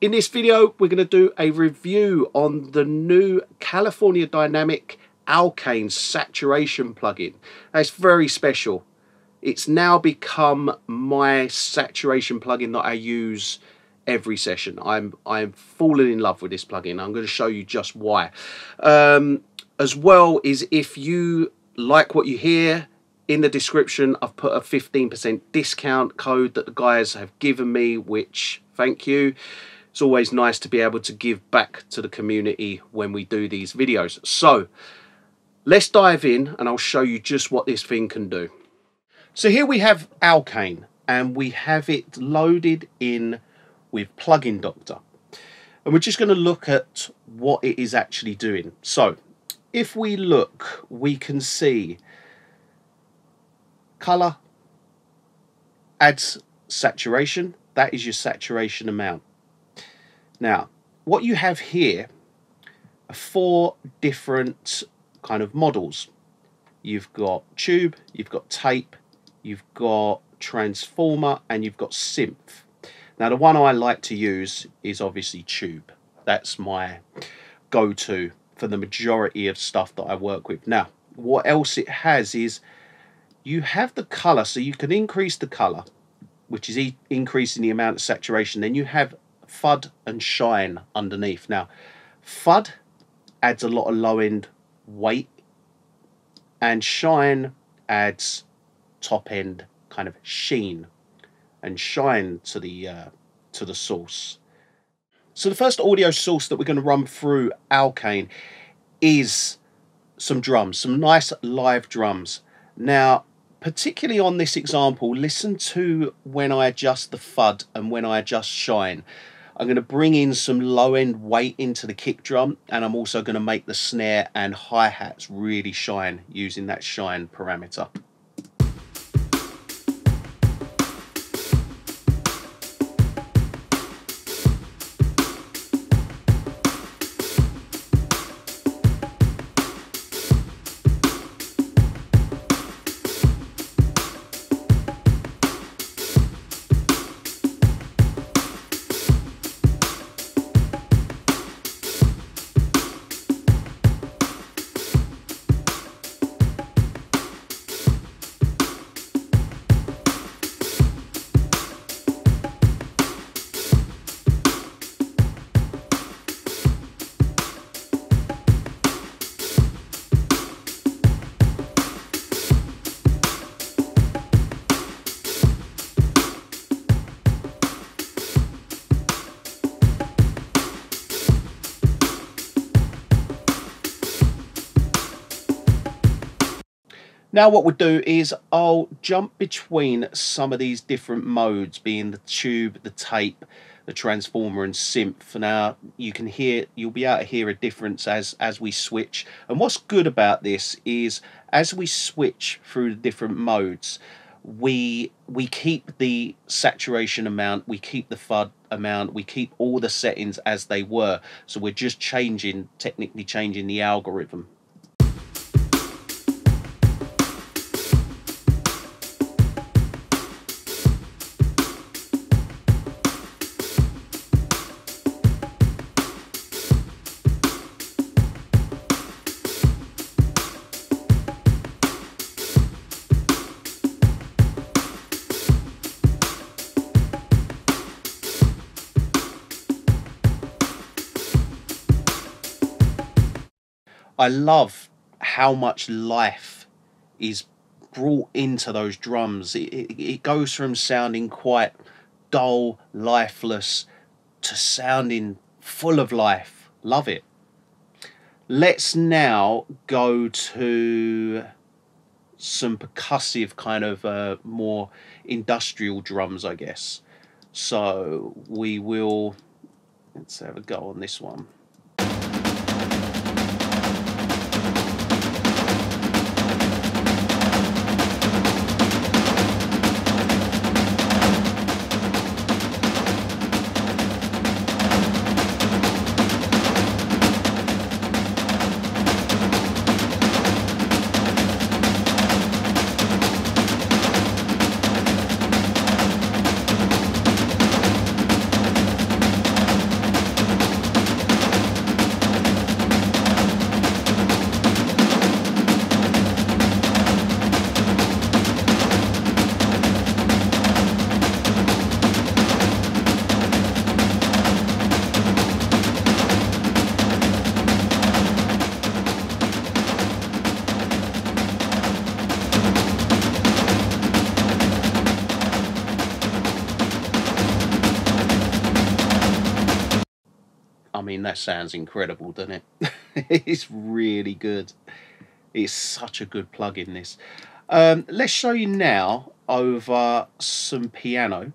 In this video, we're going to do a review on the new Kalifornia Dynamic Alkane saturation plugin. Now, it's very special. It's now become my saturation plugin that I use every session. I'm falling in love with this plugin. I'm going to show you just why. As well is, if you like what you hear, in the description I've put a 15% discount code that the guys have given me, which thank you. It's always nice to be able to give back to the community when we do these videos. So let's dive in and I'll show you just what this thing can do. So here we have Alkane and we have it loaded in with Plugin Doctor. And we're just going to look at what it is actually doing. So if we look, we can see color adds saturation. That is your saturation amount. Now, what you have here are 4 different kind of models. You've got tube, you've got tape, you've got transformer, and you've got synth. Now, the one I like to use is obviously tube. That's my go-to for the majority of stuff that I work with. Now, what else it has is you have the color, so you can increase the color, which is increasing the amount of saturation. Then you have FUD and shine underneath. Now, FUD adds a lot of low-end weight, and shine adds top-end kind of sheen and shine to the source. So the first audio source that we're going to run through Alkane is some drums, some nice live drums. Now, particularly on this example, listen to when I adjust the FUD and when I adjust shine. I'm going to bring in some low-end weight into the kick drum, and I'm also going to make the snare and hi-hats really shine using that shine parameter. Now what we'll do is I'll jump between some of these different modes, being the tube, the tape, the transformer and synth. Now you'll be able to hear a difference as we switch. And what's good about this is as we switch through the different modes, we keep the saturation amount, we keep the FUD amount, we keep all the settings as they were. So we're just technically changing the algorithm. I love how much life is brought into those drums. It goes from sounding quite dull, lifeless, to sounding full of life. Love it. Let's now go to some percussive kind of more industrial drums, I guess. So let's have a go on this one. I mean, that sounds incredible, doesn't it? It's really good. It's such a good plugin, this. Let's show you now over some piano.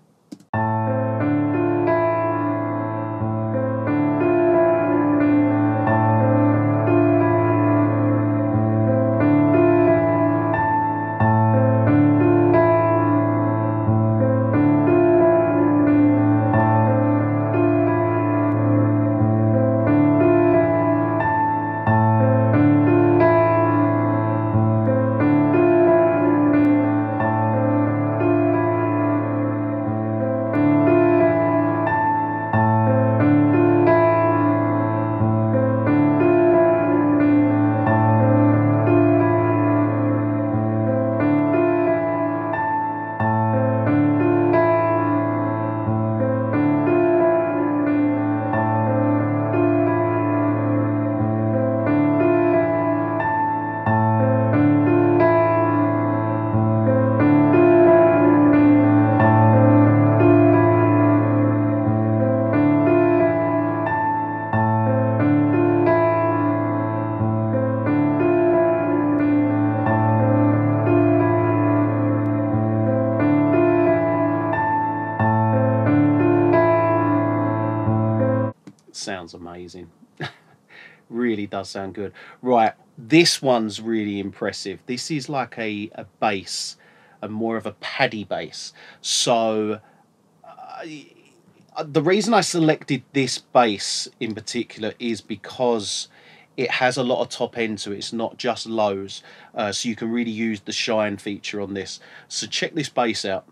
Sounds amazing. Really does sound good. Right, this one's really impressive. This is like a bass, and more of a paddy bass. So the reason I selected this bass in particular is because it has a lot of top end to it. It's not just lows, so you can really use the shine feature on this. So check this bass out.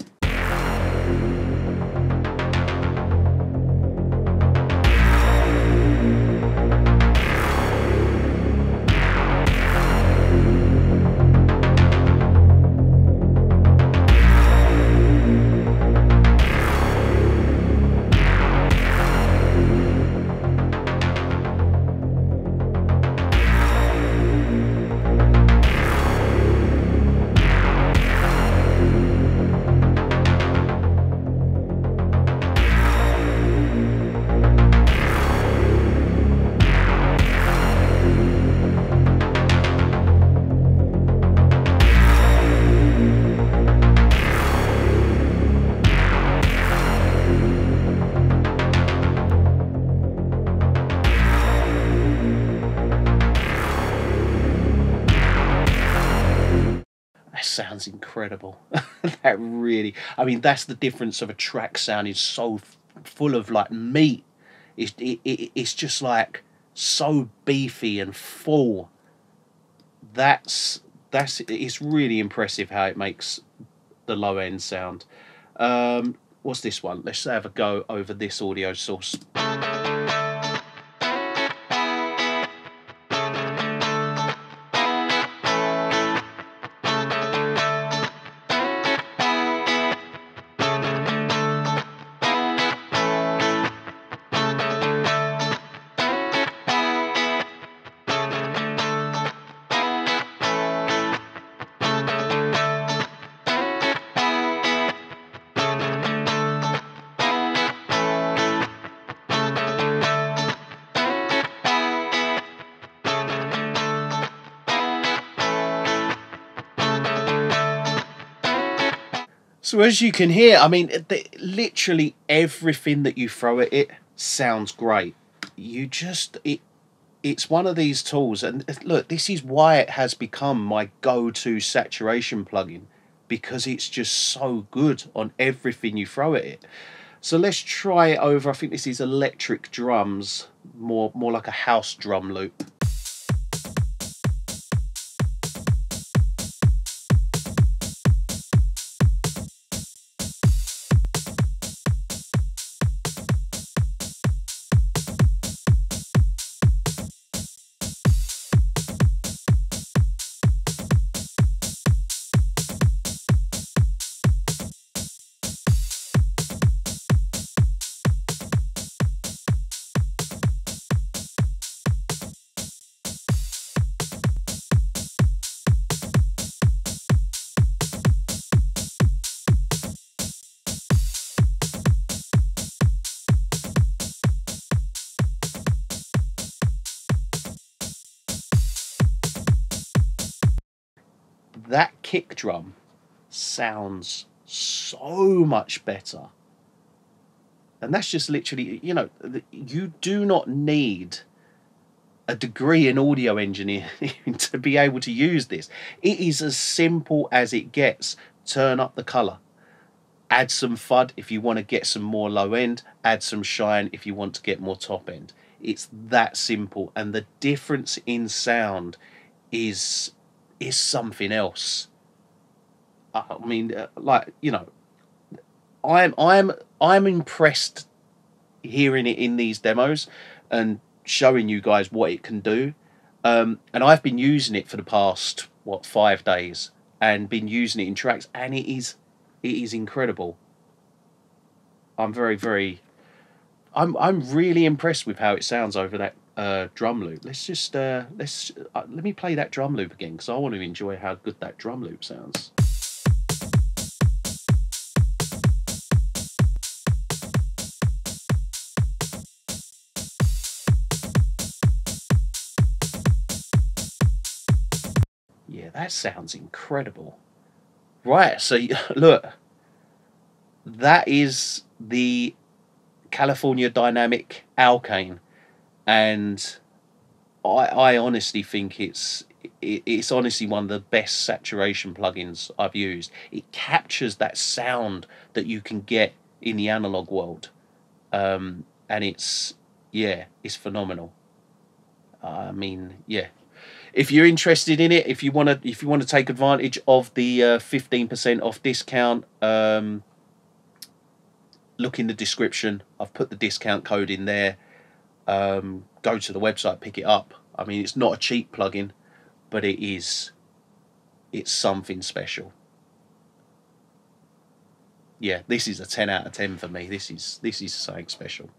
Sounds incredible. That really, I mean, that's the difference of a track sounding so full of like meat. It's just like so beefy and full. It's really impressive how it makes the low end sound. What's this one? Let's have a go over this audio source. So as you can hear, I mean, literally everything that you throw at it sounds great. It's one of these tools, and look, this is why it has become my go-to saturation plugin, because it's just so good on everything you throw at it. So let's try it over. I think this is electric drums, more like a house drum loop. that kick drum sounds so much better. And that's just literally, you know, you do not need a degree in audio engineering to be able to use this. It is as simple as it gets. Turn up the color, add some FUD if you want to get some more low end, add some shine if you want to get more top end. It's that simple, and the difference in sound is something else. I mean, like, you know, I'm impressed hearing it in these demos and showing you guys what it can do. And I've been using it for the past 5 days, and been using it in tracks, and it is incredible. I'm I'm really impressed with how it sounds over that drum loop. Let's just let me play that drum loop again, because I want to enjoy how good that drum loop sounds. Yeah, that sounds incredible. Right, so look, that is the California Dynamic Alkane, and I honestly think it's honestly one of the best saturation plugins I've used. It captures that sound that you can get in the analog world, and it's phenomenal. I mean, yeah. If you're interested in it, if you want to take advantage of the 15% off discount, look in the description. I've put the discount code in there. Go to the website, pick it up. I mean, it's not a cheap plugin, but it's something special. Yeah, this is a 10 out of 10 for me. This is something special.